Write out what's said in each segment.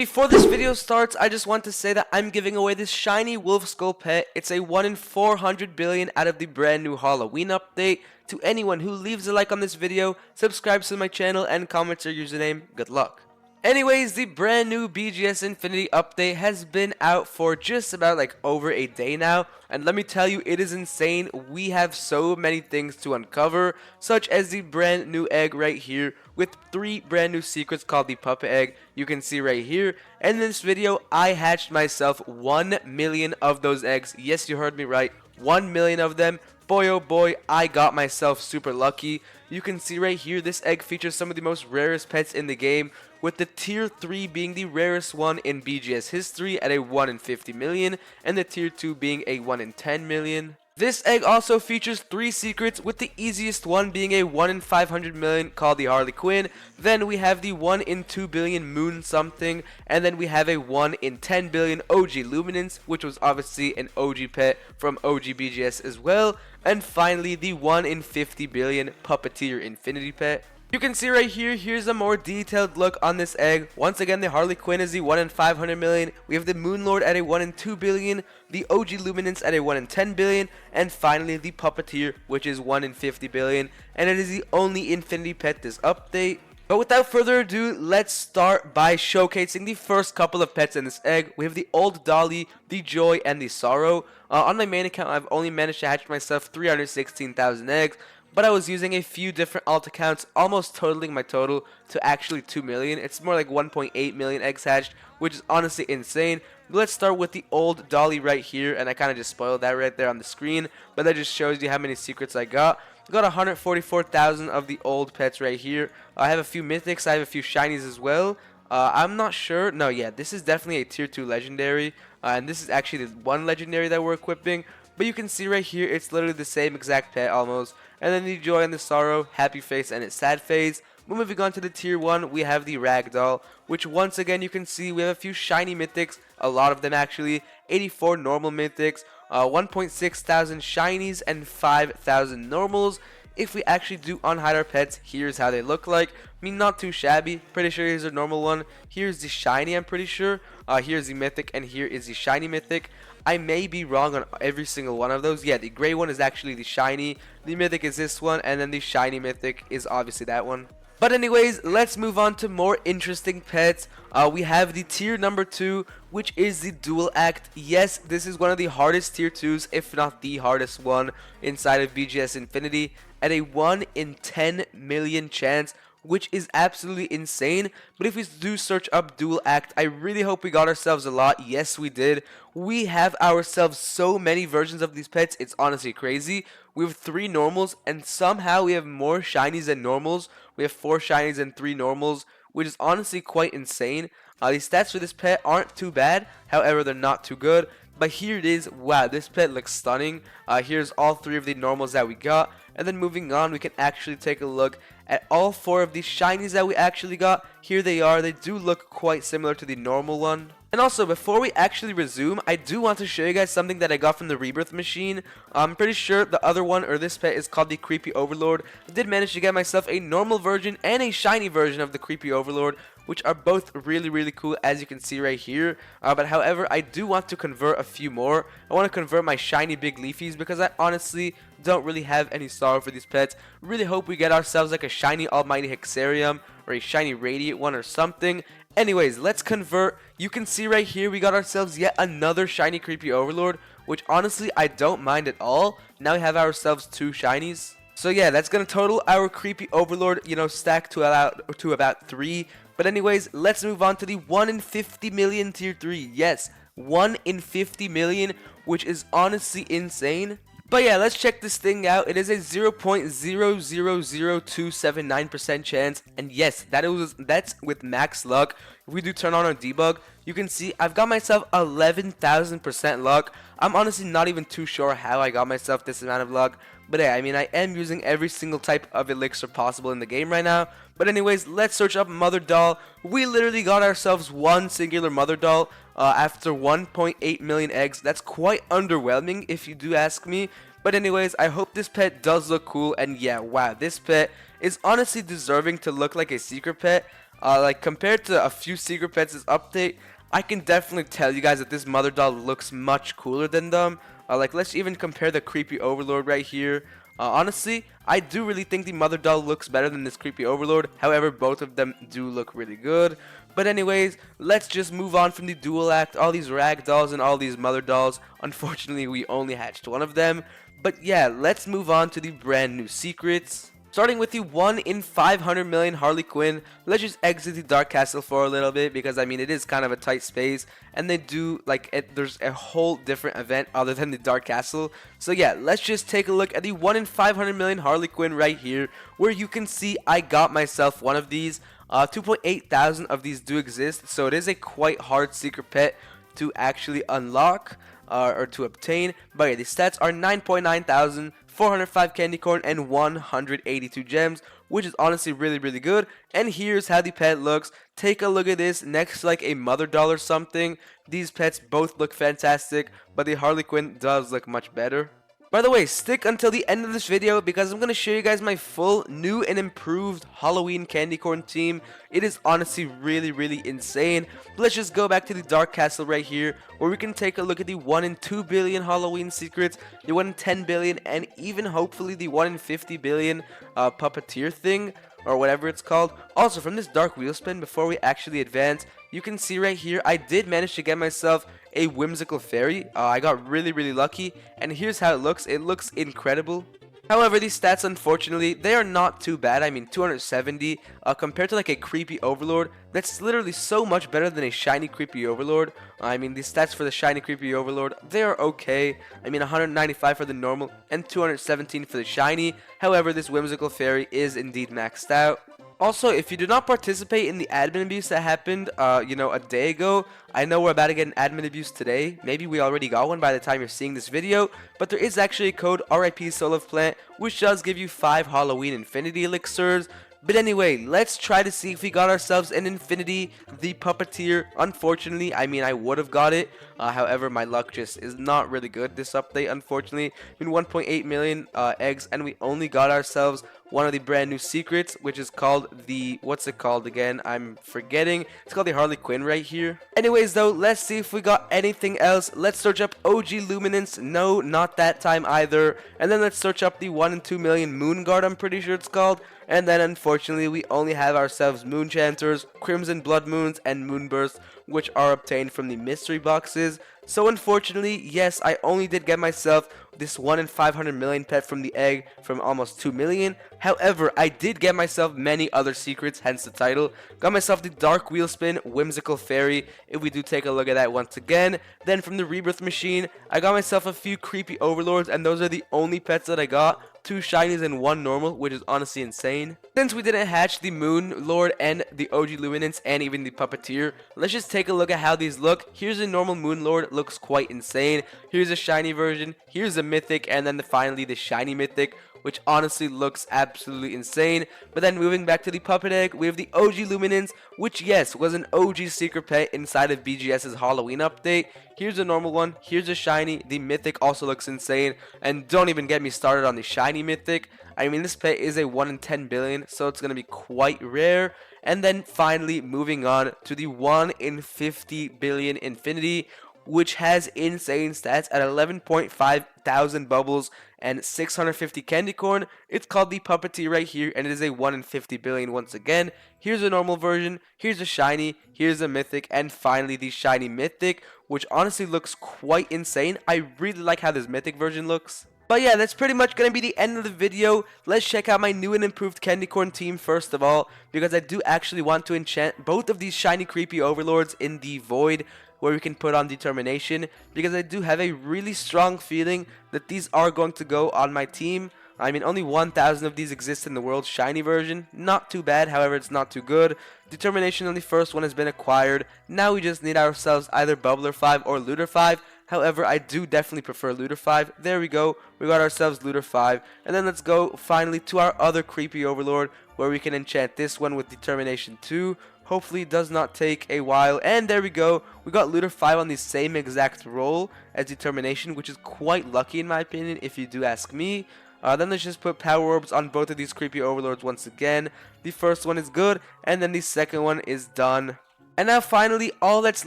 Before this video starts, I just want to say that I'm giving away this shiny wolf skull pet. It's a 1 in 400 billion out of the brand new Halloween update. To anyone who leaves a like on this video, subscribes to my channel, and comments your username, good luck. Anyways, the brand new BGS Infinity update has been out for just about over a day now, and let me tell you, it is insane. We have so many things to uncover, such as the brand new egg right here with 3 brand new secrets called the puppet egg. You can see right here. And in this video, I hatched myself 1 million of those eggs. Yes, you heard me right, 1 million of them. Boy oh boy, I got myself super lucky. You can see right here, this egg features some of the most rarest pets in the game, with the tier 3 being the rarest one in BGS history at a 1 in 50 million, and the tier 2 being a 1 in 10 million. This egg also features 3 secrets, with the easiest one being a 1 in 500 million called the Harley Quinn. Then we have the 1 in 2 billion moon something, and then we have a 1 in 10 billion OG Luminance, which was obviously an OG pet from OG BGS as well. And finally, the 1 in 50 billion Puppeteer Infinity pet. You can see right here, here's a more detailed look on this egg. Once again, the Harley Quinn is the 1 in 500 million. We have the Moon Lord at a 1 in 2 billion, the OG Luminance at a 1 in 10 billion, and finally the Puppeteer, which is 1 in 50 billion. And it is the only Infinity pet this update. But without further ado, let's start by showcasing the first couple of pets in this egg. We have the Old Dolly, the Joy, and the Sorrow. On my main account, I've only managed to hatch myself 316,000 eggs. But I was using a few different alt accounts, almost totaling my total to actually 2 million. It's more like 1.8 million eggs hatched, which is honestly insane. But let's start with the Old Dolly right here, and I kind of just spoiled that right there on the screen. But that just shows you how many secrets I got. Got 144,000 of the old pets right here. I have a few mythics, I have a few shinies as well. I'm not sure. No, yeah, this is definitely a tier 2 legendary. And this is actually the one legendary that we're equipping. But you can see right here, it's literally the same exact pet almost. And then the Joy and the Sorrow, happy face and its sad face. But moving on to the tier 1, we have the Ragdoll, which once again you can see we have a few shiny mythics, a lot of them actually, 84 normal mythics, 1.6 thousand shinies, and 5,000 normals. If we actually do unhide our pets, here's how they look like. I mean, not too shabby. Pretty sure here's a normal one. Here's the shiny, I'm pretty sure. Here's the mythic, and here is the shiny mythic. I may be wrong on every single one of those. Yeah, the gray one is actually the shiny. The mythic is this one, and then the shiny mythic is obviously that one. But anyways, let's move on to more interesting pets. We have the tier number 2, which is the Dual Act. Yes, this is one of the hardest tier 2s, if not the hardest one inside of BGS Infinity, at a 1 in 10 million chance, which is absolutely insane. But if we do search up Dual Act, I really hope we got ourselves a lot. Yes, we did. We have ourselves so many versions of these pets, it's honestly crazy. We have 3 normals, and somehow we have more shinies than normals. We have 4 shinies and 3 normals, which is honestly quite insane. The stats for this pet aren't too bad, however they're not too good. But here it is. Wow, this pet looks stunning. Here's all 3 of the normals that we got. And then moving on, we can actually take a look at all 4 of these shinies that we actually got. Here they are. They do look quite similar to the normal one. And also, before we actually resume, I do want to show you guys something that I got from the Rebirth machine. I'm pretty sure the other one, or this pet, is called the Creepy Overlord. I did manage to get myself a normal version and a shiny version of the Creepy Overlord, which are both really cool, as you can see right here. But however, I do want to convert a few more. I want to convert my shiny big leafies because I honestly don't really have any sorrow for these pets. Really hope we get ourselves like a shiny Almighty Hexarium or a shiny Radiant one or something. Anyways, let's convert. You can see right here we got ourselves yet another shiny Creepy Overlord, which honestly I don't mind at all. Now we have ourselves 2 shinies. So yeah, that's gonna total our Creepy Overlord, stack to about 3. But anyways, let's move on to the 1 in 50 million tier 3. Yes, 1 in 50 million, which is honestly insane. But yeah, let's check this thing out. It is a 0.000279% chance, and yes, that's with max luck. If we do turn on our debug, you can see I've got myself 11,000% luck. I'm honestly not even too sure how I got myself this amount of luck. But yeah, I mean, I am using every single type of elixir possible in the game right now. But anyways, let's search up Mother Doll. We literally got ourselves one singular Mother Doll after 1.8 million eggs. That's quite underwhelming if you do ask me. But anyways, I hope this pet does look cool. And yeah, wow, this pet is honestly deserving to look like a secret pet. Like compared to a few secret pets this update, I can definitely tell you guys that this mother doll looks much cooler than them. Like let's even compare the creepy overlord right here. Honestly, I do really think the mother doll looks better than this creepy overlord. However, both of them do look really good. But anyways, let's just move on from the dual act. All these rag dolls and all these mother dolls. Unfortunately, we only hatched one of them. But yeah, let's move on to the brand new secrets. Starting with the 1 in 500 million Harley Quinn, let's just exit the Dark Castle for a little bit because I mean it is kind of a tight space and they do like there's a whole different event other than the Dark Castle. So yeah, let's just take a look at the 1 in 500 million Harley Quinn right here where you can see I got myself one of these. 2.8 thousand of these do exist, so it is a quite hard secret pet to actually unlock or to obtain. But yeah, the stats are 9.9 thousand, 405 candy corn, and 182 gems, which is honestly really good. And here's how the pet looks. Take a look at this next to like a mother doll or something. These pets both look fantastic, but the Harley Quinn does look much better. By the way, stick until the end of this video because I'm going to show you guys my full new and improved Halloween candy corn team. It is honestly really insane. But let's just go back to the Dark Castle right here where we can take a look at the 1 in 2 billion Halloween secrets, the 1 in 10 billion, and even hopefully the 1 in 50 billion puppeteer thing or whatever it's called. Also, from this dark wheel spin, before we actually advance, you can see right here I did manage to get myself a whimsical fairy. I got really lucky, and here's how it looks. It looks incredible. However, these stats, unfortunately, they are not too bad. I mean, 270 compared to like a creepy overlord. That's literally so much better than a shiny creepy overlord. I mean, these stats for the shiny creepy overlord, they are okay. I mean, 195 for the normal and 217 for the shiny. However, this whimsical fairy is indeed maxed out. Also, if you do not participate in the admin abuse that happened, you know, a day ago, I know we're about to get an admin abuse today. Maybe we already got one by the time you're seeing this video, but there is actually a code RIP Soul of Plant, which does give you 5 Halloween Infinity Elixirs. But anyway, let's try to see if we got ourselves an Infinity, the Puppeteer. Unfortunately, I mean, I would have got it. However, my luck just is not really good this update, unfortunately. I mean, 1.8 million eggs, and we only got ourselves one of the brand new secrets, which is called the, what's it called again? I'm forgetting. It's called the Harley Quinn right here. Anyways, though, let's see if we got anything else. Let's search up OG Luminance. No, not that time either. And then let's search up the 1 in 2 million Moon Guard, I'm pretty sure it's called. And then, unfortunately, we only have ourselves Moonchanters, Crimson Blood Moons, and Moonbursts, which are obtained from the mystery boxes. So, unfortunately, yes, I only did get myself this 1 in 500 million pet from the egg from almost 2 million. However, I did get myself many other secrets, hence the title. Got myself the Dark Wheel Spin, Whimsical Fairy, if we do take a look at that once again. Then from the Rebirth Machine, I got myself a few creepy overlords, and those are the only pets that I got. 2 shinies and 1 normal, which is honestly insane. Since we didn't hatch the Moon Lord and the OG Luminance and even the Puppeteer, let's just take a look at how these look. Here's a normal Moon Lord, looks quite insane. Here's a shiny version, here's a mythic, and then finally the shiny mythic, which honestly looks absolutely insane. But then moving back to the Puppet Egg, we have the OG Luminance, which yes, was an OG secret pet inside of BGS's Halloween update. Here's a normal one, here's a shiny, the mythic also looks insane, and don't even get me started on the shiny mythic. I mean, this pet is a 1 in 10 billion, so it's going to be quite rare. And then finally moving on to the 1 in 50 billion Infinity, which has insane stats at 11.5 thousand bubbles and 650 candy corn. It's called the Puppeteer right here, and it is a 1 in 50 billion once again. Here's a normal version, here's a shiny, here's a mythic, and finally the shiny mythic, which honestly looks quite insane. I really like how this mythic version looks. But yeah, that's pretty much going to be the end of the video. Let's check out my new and improved candy corn team first of all, because I do actually want to enchant both of these shiny creepy overlords in the void, where we can put on determination, because I do have a really strong feeling that these are going to go on my team. I mean, only 1,000 of these exist in the world shiny version. Not too bad, however, it's not too good. Determination on the first one has been acquired. Now we just need ourselves either Bubbler 5 or Looter 5. However, I do definitely prefer Looter 5. There we go. We got ourselves Looter 5. And then let's go finally to our other creepy overlord, where we can enchant this one with Determination 2. Hopefully it does not take a while. And there we go. We got Looter 5 on the same exact roll as Determination, which is quite lucky in my opinion, if you do ask me. Then let's just put power orbs on both of these creepy overlords once again. The first one is good, and then the second one is done. And now finally, all that's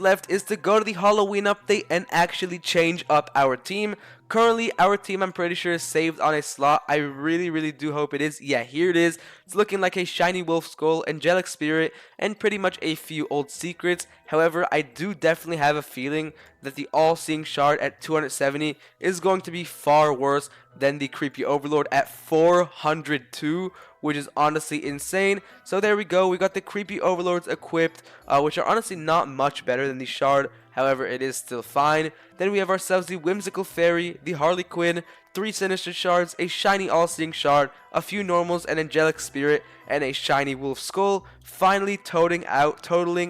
left is to go to the Halloween update and actually change up our team. Currently, our team, I'm pretty sure, is saved on a slot. I really do hope it is. Yeah, here it is. It's looking like a shiny wolf skull, angelic spirit, and pretty much a few old secrets. However, I do definitely have a feeling that the all-seeing shard at 270 is going to be far worse than the creepy overlord at 402, which is honestly insane. So there we go. We got the creepy overlords equipped, which are honestly not much better than the shard. However, it is still fine. Then we have ourselves the whimsical fairy, the Harley Quinn, 3 sinister shards, a shiny all-seeing shard, a few normals, an angelic spirit, and a shiny wolf skull. Finally totaling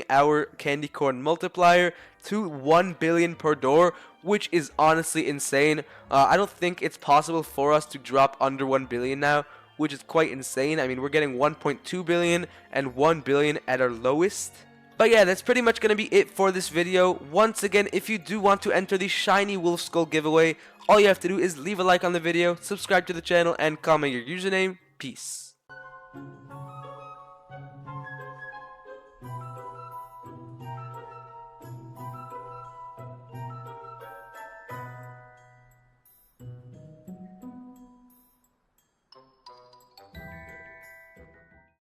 our candy corn multiplier to 1 billion per door, which is honestly insane. I don't think it's possible for us to drop under 1 billion now, which is quite insane. I mean, we're getting 1.2 billion and 1 billion at our lowest. But yeah, that's pretty much going to be it for this video. Once again, if you do want to enter the shiny wolf skull giveaway, all you have to do is leave a like on the video, subscribe to the channel, and comment your username. Peace.